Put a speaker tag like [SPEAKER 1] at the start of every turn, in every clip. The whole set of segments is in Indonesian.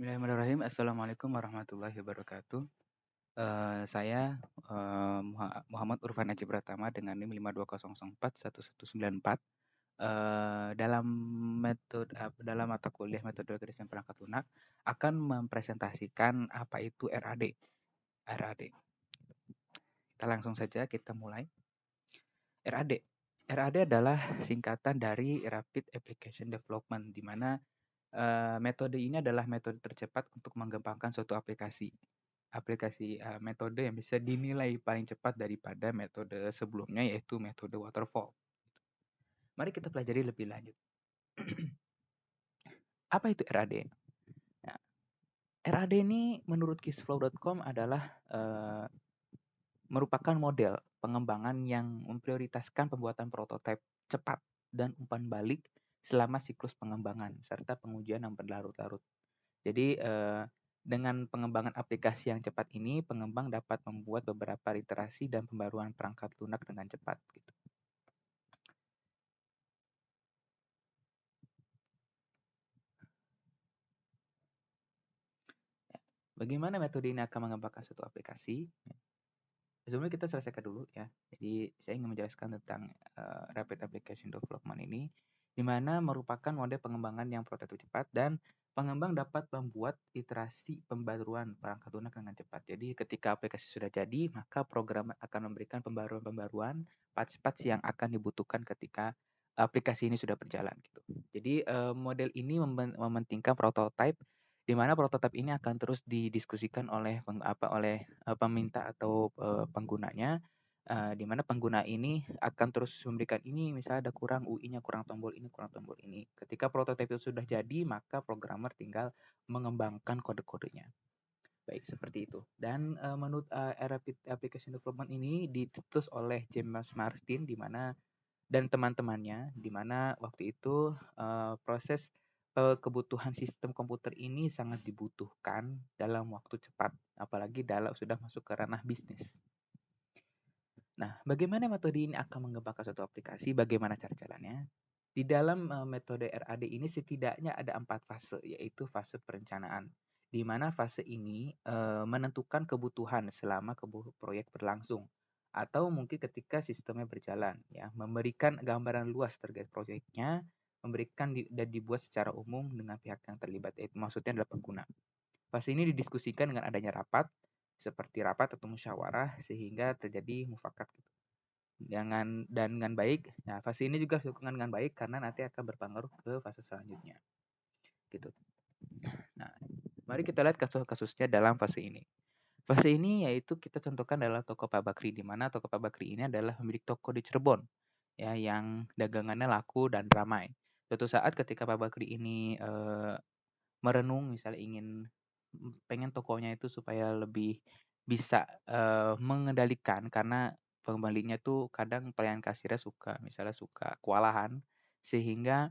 [SPEAKER 1] Bismillahirrahmanirrahim. Assalamualaikum warahmatullahi wabarakatuh. Saya Muhammad Urfan Aji Pratama dengan NIM 5200411194. Dalam dalam mata kuliah metode desain perangkat lunak akan mempresentasikan apa itu RAD. RAD. Kita langsung saja kita mulai. RAD. RAD adalah singkatan dari Rapid Application Development, di mana metode ini adalah metode tercepat untuk mengembangkan suatu aplikasi. Metode yang bisa dinilai paling cepat daripada metode sebelumnya, yaitu metode waterfall. Mari kita pelajari lebih lanjut. Apa itu RAD? Nah, RAD ini menurut kissflow.com adalah merupakan model pengembangan yang memprioritaskan pembuatan prototipe cepat dan umpan balik selama siklus pengembangan serta pengujian yang berlarut-larut. Jadi dengan pengembangan aplikasi yang cepat ini, pengembang dapat membuat beberapa iterasi dan pembaruan perangkat lunak dengan cepat. Gitu. Bagaimana metode ini akan mengembangkan suatu aplikasi? Sebelumnya kita selesaikan dulu ya. Jadi saya ingin menjelaskan tentang Rapid Application Development ini, di mana merupakan model pengembangan yang prototipe cepat dan pengembang dapat membuat iterasi pembaruan perangkat lunak dengan cepat. Jadi ketika aplikasi sudah jadi, maka program akan memberikan pembaruan-pembaruan patch-patch yang akan dibutuhkan ketika aplikasi ini sudah berjalan. Gitu. Jadi model ini mementingkan prototipe, di mana prototipe ini akan terus didiskusikan oleh peminta atau penggunanya, di mana pengguna ini akan terus memberikan ini, misalnya ada kurang UI-nya, kurang tombol ini, kurang tombol ini. Ketika prototipe itu sudah jadi, maka programmer tinggal mengembangkan kode-kodenya. Baik, seperti itu. Dan menurut Rapid Application Development ini dicetus oleh James Martin dan teman-temannya, di mana waktu itu proses kebutuhan sistem komputer ini sangat dibutuhkan dalam waktu cepat, apalagi sudah masuk ke ranah bisnis. Nah, bagaimana metode ini akan mengembangkan suatu aplikasi? Bagaimana cara jalannya? Di dalam metode RAD ini setidaknya ada 4 fase, yaitu fase perencanaan, di mana fase ini menentukan kebutuhan selama proyek berlangsung, atau mungkin ketika sistemnya berjalan, ya, memberikan gambaran luas terkait proyeknya, dan dibuat secara umum dengan pihak yang terlibat, yaitu maksudnya adalah pengguna. Fase ini didiskusikan dengan adanya rapat, seperti rapat atau musyawarah, sehingga terjadi mufakat gitu. Dengan baik. Nah, fase ini juga dilakukan dengan baik karena nanti akan berpengaruh ke fase selanjutnya. Gitu. Nah, mari kita lihat kasus-kasusnya dalam fase ini. Fase ini yaitu kita contohkan adalah toko Pak Bakri, di mana toko Pak Bakri ini adalah pemilik toko di Cirebon, ya, yang dagangannya laku dan ramai. Suatu saat ketika Pak Bakri ini merenung, misalnya pengen tokonya itu supaya lebih bisa mengendalikan, karena pembelinya tuh kadang pelayan kasirnya suka kewalahan, sehingga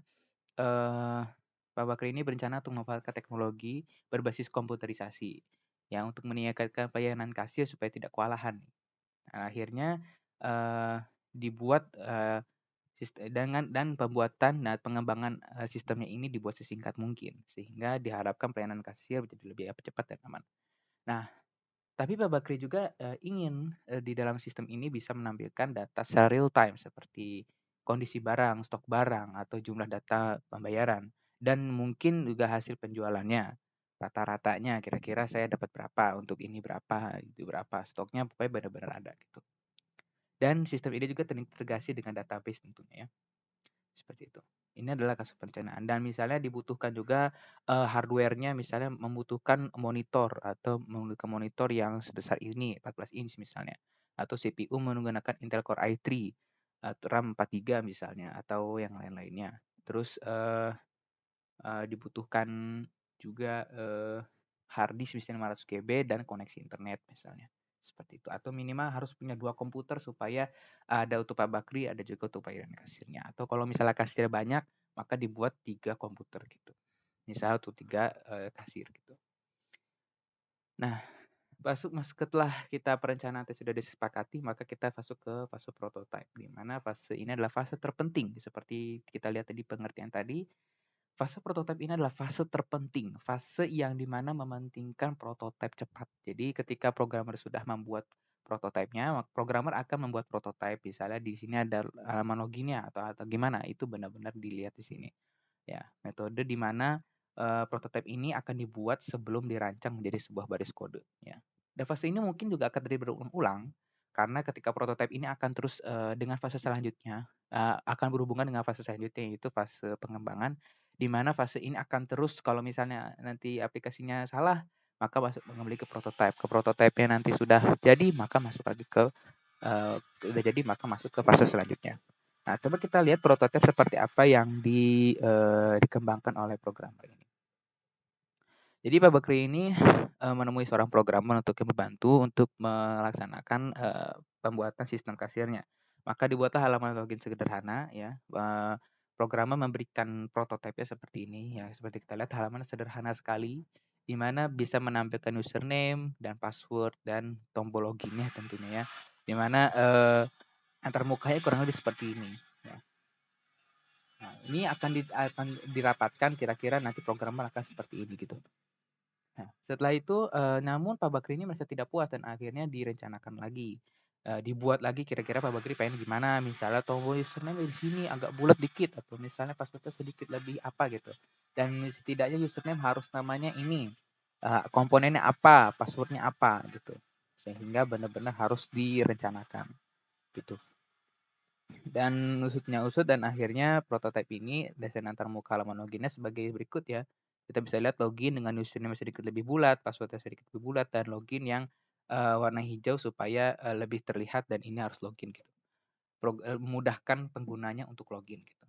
[SPEAKER 1] Pak Bakri ini berencana untuk memanfaatkan teknologi berbasis komputerisasi yang untuk meningkatkan pelayanan kasir supaya tidak kewalahan. Nah, akhirnya dibuat dan pembuatan dan pengembangan sistemnya ini dibuat sesingkat mungkin, sehingga diharapkan pelayanan kasir menjadi lebih cepat dan aman. Nah, tapi Pak Bakri juga ingin di dalam sistem ini bisa menampilkan data secara real time, seperti kondisi barang, stok barang, atau jumlah data pembayaran, dan mungkin juga hasil penjualannya, rata-ratanya kira-kira saya dapat berapa, untuk ini berapa, itu berapa, stoknya pokoknya benar-benar ada gitu. Dan sistem ini juga terintegrasi dengan database tentunya ya. Seperti itu. Ini adalah kasus perencanaan, dan misalnya dibutuhkan juga hardware-nya, misalnya membutuhkan monitor yang sebesar ini, 14 inch misalnya, atau CPU menggunakan Intel Core i3 atau RAM 4 GB misalnya, atau yang lain-lainnya. Terus dibutuhkan juga hard disk misalnya 500 GB dan koneksi internet misalnya. Seperti itu. Atau minimal harus punya 2 komputer supaya ada untuk Pak Bakri, ada juga untuk pelayanan kasirnya. Atau kalau misalnya kasirnya banyak, maka dibuat 3 komputer gitu. Misalnya untuk 3 kasir gitu. Nah, setelah kita perencanaan sudah disepakati, maka kita masuk ke fase prototype, di mana fase ini adalah fase terpenting seperti kita lihat tadi pengertian tadi. Fase prototipe ini adalah fase terpenting, fase yang dimana mementingkan prototipe cepat. Jadi ketika programmer sudah membuat prototipenya, programmer akan membuat prototipe. Misalnya di sini ada halaman loginnya atau gimana, itu benar-benar dilihat di sini. Ya, metode di mana prototipe ini akan dibuat sebelum dirancang menjadi sebuah baris kode. Ya. Dan fase ini mungkin juga akan terjadi berulang-ulang karena ketika prototipe ini akan terus dengan fase selanjutnya akan berhubungan dengan fase selanjutnya yaitu fase pengembangan di mana fase ini akan terus kalau misalnya nanti aplikasinya salah maka masuk kembali ke prototipe. Ke prototipe-nya nanti sudah jadi maka masuk lagi ke udah jadi maka masuk ke fase selanjutnya. Nah, coba kita lihat prototipe seperti apa yang dikembangkan oleh programmer ini. Jadi Pak Bakri ini menemui seorang programmer untuk membantu untuk melaksanakan pembuatan sistem kasirnya. Maka dibuatlah halaman login sederhana ya. Programmer memberikan prototipenya seperti ini ya. Seperti kita lihat halaman sederhana sekali di mana bisa menampilkan username dan password dan tombol loginnya tentunya ya. Di mana antar mukanya kurang lebih seperti ini ya. Nah, ini akan dirapatkan kira-kira nanti programmer akan seperti ini gitu. Nah, setelah itu, namun Pak Bakri ini merasa tidak puas dan akhirnya direncanakan lagi. Dibuat lagi kira-kira Pak Bakri pengen gimana, misalnya tombol username di sini agak bulat dikit atau misalnya password sedikit lebih apa gitu. Dan setidaknya username harus namanya ini, komponennya apa, password-nya apa gitu. Sehingga benar-benar harus direncanakan gitu. Dan usut dan akhirnya prototipe ini desain antar muka halaman loginnya sebagai berikut ya. Kita bisa lihat login dengan username sedikit lebih bulat, passwordnya sedikit lebih bulat, dan login yang warna hijau supaya lebih terlihat dan ini harus login gitu. Memudahkan penggunanya untuk login gitu.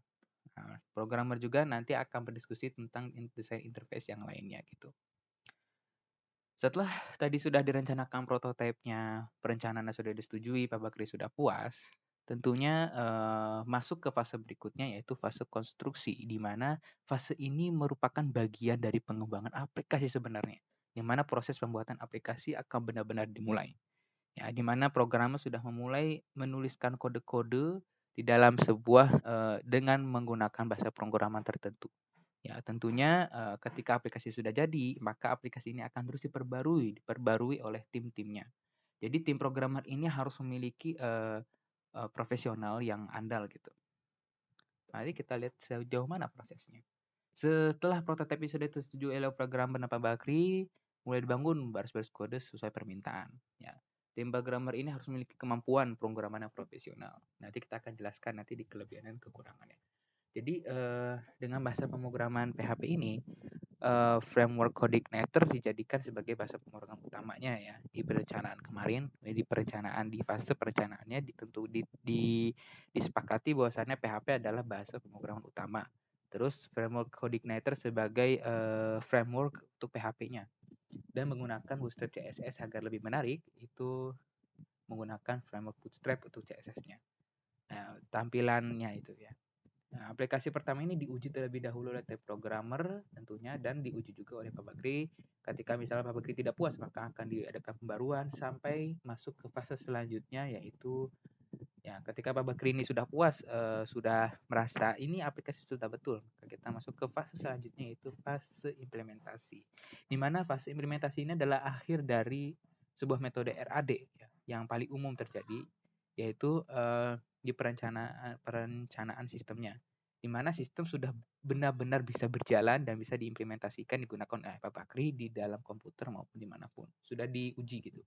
[SPEAKER 1] Nah, programmer juga nanti akan berdiskusi tentang desain interface yang lainnya gitu. Setelah tadi sudah direncanakan prototipenya, perencanaannya sudah disetujui, Pak Bakri sudah puas, tentunya masuk ke fase berikutnya yaitu fase konstruksi, di mana fase ini merupakan bagian dari pengembangan aplikasi sebenarnya, di mana proses pembuatan aplikasi akan benar-benar dimulai. Ya, di mana programmer sudah memulai menuliskan kode-kode di dalam sebuah dengan menggunakan bahasa pemrograman tertentu. Ya, tentunya ketika aplikasi sudah jadi, maka aplikasi ini akan terus diperbarui oleh tim-timnya. Jadi tim programmer ini harus memiliki profesional yang andal gitu. Mari kita lihat sejauh mana prosesnya. Setelah prototipe sudah disetujui oleh programmer dan Pak Bakri, mulai dibangun baris-baris kode sesuai permintaan. Ya. Tim programmer ini harus memiliki kemampuan pemrograman yang profesional. Nanti kita akan jelaskan nanti di kelebihan dan kekurangannya. Jadi dengan bahasa pemrograman PHP ini, framework Codeigniter dijadikan sebagai bahasa pemrograman utamanya ya di perencanaan kemarin, di perencanaan di fase perencanaannya disepakati bahwasannya PHP adalah bahasa pemrograman utama. Terus framework Codeigniter sebagai framework untuk PHP-nya dan menggunakan Bootstrap CSS agar lebih menarik itu menggunakan framework Bootstrap untuk CSS-nya. Nah, tampilannya itu ya. Nah, aplikasi pertama ini diuji terlebih dahulu oleh tim programmer tentunya dan diuji juga oleh Pak Bakri. Ketika misalnya Pak Bakri tidak puas, maka akan diadakan pembaruan sampai masuk ke fase selanjutnya yaitu ya ketika Pak Bakri ini sudah puas, sudah merasa ini aplikasi sudah betul, kita masuk ke fase selanjutnya yaitu fase implementasi. Di mana fase implementasi ini adalah akhir dari sebuah metode RAD ya, yang paling umum terjadi yaitu di perencanaan sistemnya, di mana sistem sudah benar-benar bisa berjalan dan bisa diimplementasikan digunakan oleh Pak Bakri di dalam komputer maupun dimanapun. Sudah diuji gitu.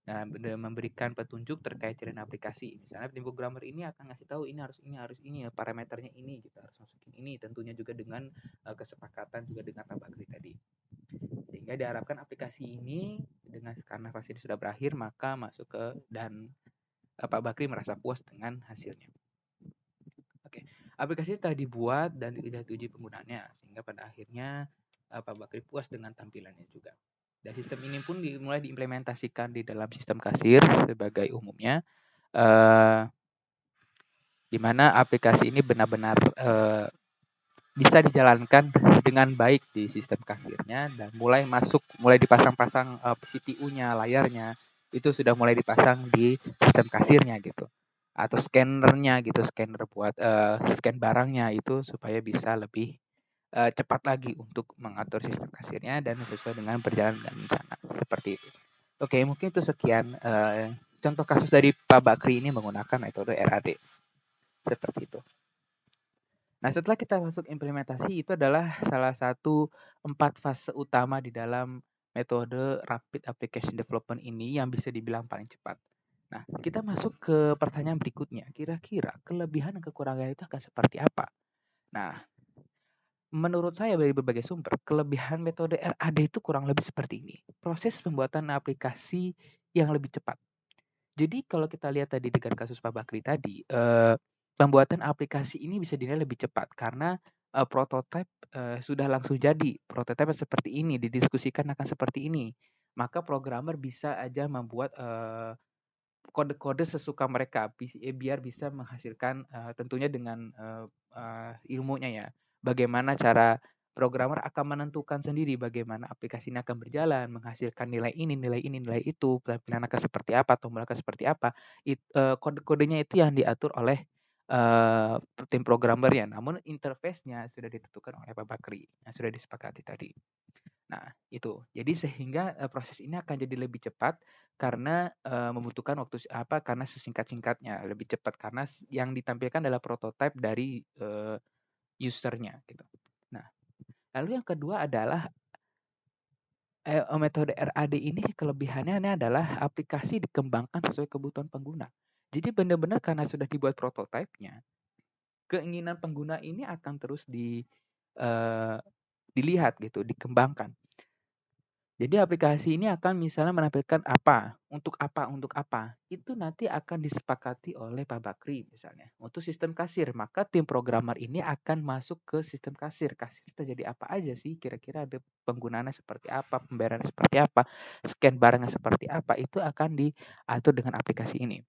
[SPEAKER 1] Nah, memberikan petunjuk terkait jaringan aplikasi. Misalnya tim programmer ini akan ngasih tahu ini harus ini ya, parameternya ini, kita harus masukin ini. Tentunya juga dengan kesepakatan juga dengan Pak Bakri tadi. Sehingga diharapkan aplikasi ini dengan karena fase ini sudah berakhir maka masuk ke dan Pak Bakri merasa puas dengan hasilnya. Oke, aplikasi telah dibuat dan diuji penggunaannya sehingga pada akhirnya Pak Bakri puas dengan tampilannya juga. Dan sistem ini pun mulai diimplementasikan di dalam sistem kasir sebagai umumnya, di mana aplikasi ini benar-benar bisa dijalankan dengan baik di sistem kasirnya dan mulai dipasang-pasang CPU-nya, layarnya itu sudah mulai dipasang di sistem kasirnya gitu atau scanner buat scan barangnya itu supaya bisa lebih cepat lagi untuk mengatur sistem kasirnya dan sesuai dengan berjalan dengan rencana, seperti itu. Oke, mungkin itu sekian, contoh kasus dari Pak Bakri ini menggunakan metode RAD, seperti itu. Nah, setelah kita masuk implementasi, itu adalah salah satu 4 fase utama di dalam metode Rapid Application Development ini yang bisa dibilang paling cepat. Nah, kita masuk ke pertanyaan berikutnya. Kira-kira kelebihan dan kekurangan itu akan seperti apa? Nah, menurut saya dari berbagai sumber, kelebihan metode RAD itu kurang lebih seperti ini. Proses pembuatan aplikasi yang lebih cepat. Jadi kalau kita lihat tadi dengan kasus Pak Bakri tadi, pembuatan aplikasi ini bisa dinilai lebih cepat karena, prototipe, sudah langsung jadi. Prototipe seperti ini, didiskusikan akan seperti ini. Maka programmer bisa aja membuat, kode-kode sesuka mereka, biar bisa menghasilkan, tentunya dengan, ilmunya ya. Bagaimana cara programmer akan menentukan sendiri bagaimana aplikasi ini akan berjalan, menghasilkan nilai ini, nilai itu, tampilan akan seperti apa, tombol akan seperti apa. Kode-kodenya itu yang diatur oleh, tim programmernya, namun interface-nya sudah ditentukan oleh Pak Bakri, yang sudah disepakati tadi. Nah, itu. Jadi sehingga, proses ini akan jadi lebih cepat karena, membutuhkan waktu karena sesingkat-singkatnya, lebih cepat karena yang ditampilkan adalah prototipe dari, user-nya gitu. Nah, lalu yang kedua adalah, metode RAD ini kelebihannya ini adalah aplikasi dikembangkan sesuai kebutuhan pengguna. Jadi benar-benar karena sudah dibuat prototipenya, keinginan pengguna ini akan terus eee, dilihat gitu, dikembangkan. Jadi aplikasi ini akan misalnya menampilkan untuk apa, itu nanti akan disepakati oleh Pak Bakri misalnya, untuk sistem kasir. Maka tim programmer ini akan masuk ke sistem kasir. Kasir terjadi apa aja sih, kira-kira ada penggunaannya seperti apa, pembayarannya seperti apa, scan barangnya seperti apa, itu akan diatur dengan aplikasi ini.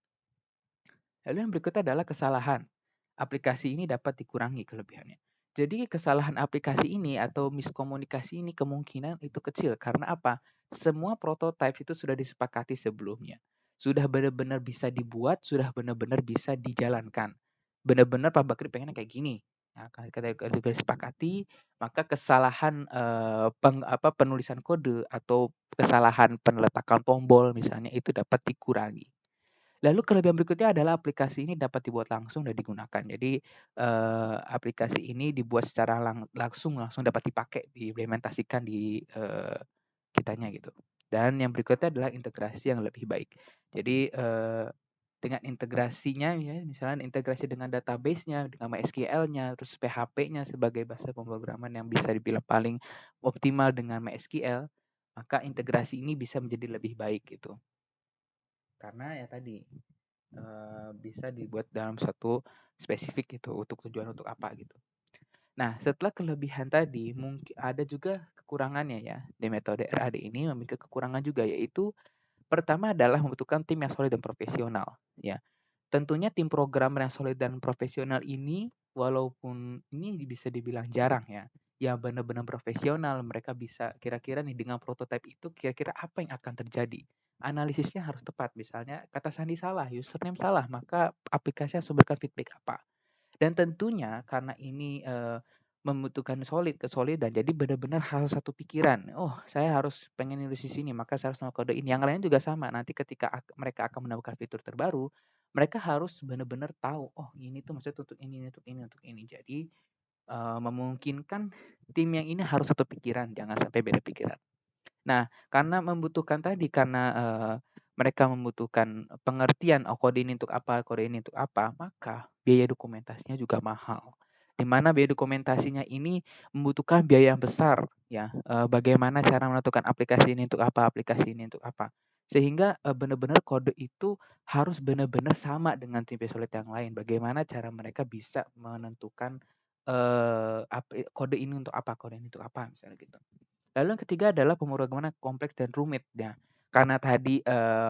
[SPEAKER 1] Lalu yang berikutnya adalah kesalahan. Aplikasi ini dapat dikurangi kelebihannya. Jadi kesalahan aplikasi ini atau miskomunikasi ini kemungkinan itu kecil. Karena apa? Semua prototipe itu sudah disepakati sebelumnya. Sudah benar-benar bisa dibuat, sudah benar-benar bisa dijalankan. Benar-benar Pak Bakri pengennya kayak gini. Nah, ketika disepakati, maka kesalahan penulisan kode atau kesalahan peneletakan tombol misalnya itu dapat dikurangi. Lalu kelebihan berikutnya adalah aplikasi ini dapat dibuat langsung dan digunakan. Jadi, aplikasi ini dibuat secara langsung dapat dipakai, diimplementasikan di, kitanya gitu. Dan yang berikutnya adalah integrasi yang lebih baik. Jadi, dengan integrasinya ya, misalnya integrasi dengan database-nya, dengan MySQL-nya, terus PHP-nya sebagai bahasa pemrograman yang bisa dibilang paling optimal dengan MySQL, maka integrasi ini bisa menjadi lebih baik gitu. Karena ya tadi, bisa dibuat dalam satu spesifik gitu, untuk tujuan untuk apa gitu. Nah, setelah kelebihan tadi, mungkin ada juga kekurangannya ya, di metode RAD ini memiliki kekurangan juga, yaitu pertama adalah membutuhkan tim yang solid dan profesional, ya. Tentunya tim programmer yang solid dan profesional ini, walaupun ini bisa dibilang jarang ya, yang benar-benar profesional, mereka bisa kira-kira nih dengan prototipe itu kira-kira apa yang akan terjadi. Analisisnya harus tepat, misalnya kata sandi salah, username salah, maka aplikasi harus memberikan feedback apa. Dan tentunya karena ini, membutuhkan kesolidan, jadi benar-benar harus satu pikiran, "Oh, saya harus pengen nulis di sini, maka saya harus kode ini." Yang lain juga sama, nanti ketika mereka akan menemukan fitur terbaru, mereka harus benar-benar tahu, "Oh, ini tuh maksudnya untuk ini, untuk ini, untuk ini." Jadi, memungkinkan tim yang ini harus satu pikiran, jangan sampai beda pikiran. Nah, karena membutuhkan tadi, karena, mereka membutuhkan pengertian, oh kode ini untuk apa, kode ini untuk apa, maka biaya dokumentasinya juga mahal. Di mana biaya dokumentasinya ini membutuhkan biaya yang besar ya, bagaimana cara menentukan aplikasi ini untuk apa, aplikasi ini untuk apa. Sehingga, benar-benar kode itu harus benar-benar sama dengan tim visualit yang lain. Bagaimana cara mereka bisa menentukan, kode ini untuk apa, kode ini untuk apa, misalnya gitu. Lalu yang ketiga adalah pemrograman kompleks dan rumit ya. Karena tadi,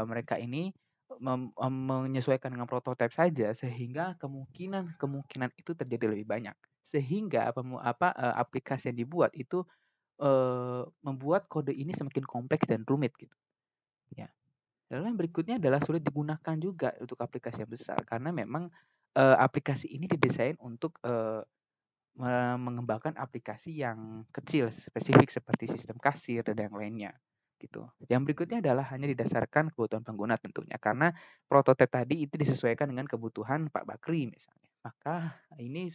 [SPEAKER 1] mereka ini menyesuaikan dengan prototipe saja sehingga kemungkinan itu terjadi lebih banyak. Sehingga aplikasi yang dibuat itu, membuat kode ini semakin kompleks dan rumit gitu, ya. Lalu yang berikutnya adalah sulit digunakan juga untuk aplikasi yang besar karena memang, aplikasi ini didesain untuk, mengembangkan aplikasi yang kecil, spesifik seperti sistem kasir dan yang lainnya, gitu. Yang berikutnya adalah hanya didasarkan kebutuhan pengguna tentunya, karena prototipe tadi itu disesuaikan dengan kebutuhan Pak Bakri misalnya. Maka ini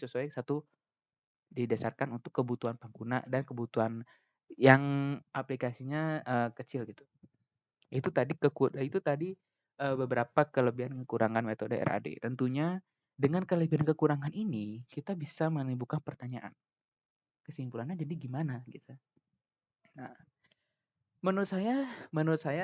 [SPEAKER 1] didasarkan untuk kebutuhan pengguna dan kebutuhan yang aplikasinya, kecil gitu. Itu tadi, beberapa kelebihan dan kekurangan metode RAD. Tentunya dengan kelebihan kekurangan ini, kita bisa menimbulkan pertanyaan, kesimpulannya jadi gimana gitu. Nah, menurut saya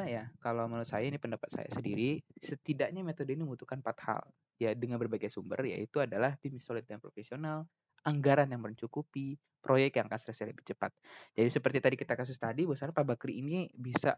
[SPEAKER 1] ya, kalau menurut saya ini pendapat saya sendiri, setidaknya metode ini membutuhkan 4 hal. Ya dengan berbagai sumber, yaitu adalah tim solid dan profesional, anggaran yang mencukupi, proyek yang akan selesai lebih cepat. Jadi seperti tadi kita kasus tadi, bahwasanya Pak Bakri ini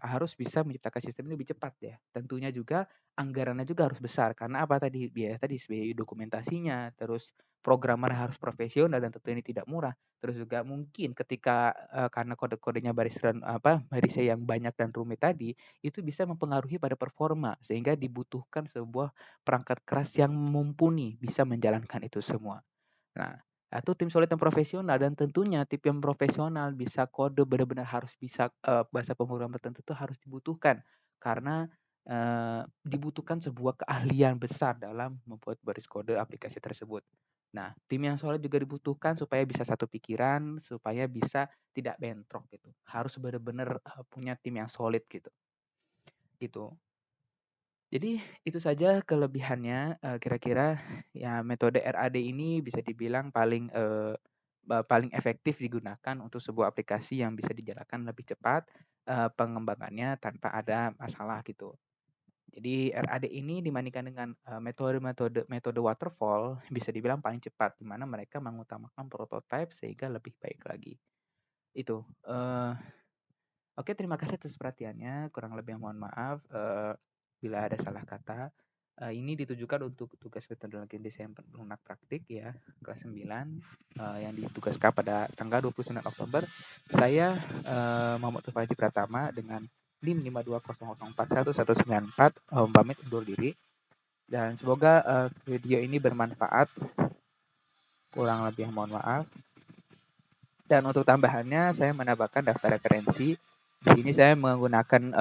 [SPEAKER 1] harus bisa menciptakan sistem ini lebih cepat ya. Tentunya juga anggarannya juga harus besar, karena apa tadi, biaya tadi, biaya dokumentasinya, terus programmer harus profesional dan tentu ini tidak murah. Terus juga mungkin ketika, karena kode-kodenya barisnya yang banyak dan rumit tadi, itu bisa mempengaruhi pada performa, sehingga dibutuhkan sebuah perangkat keras yang mumpuni bisa menjalankan itu semua. Nah, itu tim solid yang profesional dan tentunya tim yang profesional bisa kode benar-benar harus bisa, bahasa pemrograman tertentu itu harus dibutuhkan. Karena, dibutuhkan sebuah keahlian besar dalam membuat baris kode aplikasi tersebut. Nah, tim yang solid juga dibutuhkan supaya bisa satu pikiran, supaya bisa tidak bentrok gitu. Harus benar-benar, punya tim yang solid gitu, gitu. Jadi itu saja kelebihannya, kira-kira ya metode RAD ini bisa dibilang paling efektif digunakan untuk sebuah aplikasi yang bisa dijalankan lebih cepat, pengembangannya tanpa ada masalah gitu. Jadi RAD ini dibandingkan dengan, metode waterfall bisa dibilang paling cepat, di mana mereka mengutamakan prototipe sehingga lebih baik lagi. Itu, oke, terima kasih atas perhatiannya, kurang lebih mohon maaf, bila ada salah kata. Ini ditujukan untuk tugas metodologi desain lunak praktik ya, kelas 9, yang ditugaskan pada tanggal 29 Oktober. Saya, Muhammad Rifaji Pratama dengan NIM 520041194, pamit undur diri dan semoga, video ini bermanfaat, kurang lebih mohon maaf. Dan untuk tambahannya saya menambahkan daftar referensi. Di sini saya menggunakan,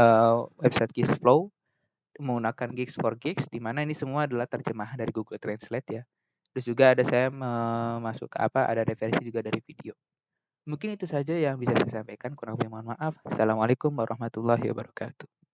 [SPEAKER 1] website Gizflow, menggunakan Gigs for Gigs, di mana ini semua adalah terjemahan dari Google Translate ya. Terus juga saya ada referensi juga dari video. Mungkin itu saja yang bisa saya sampaikan, kurang lebih mohon maaf. Assalamualaikum warahmatullahi wabarakatuh.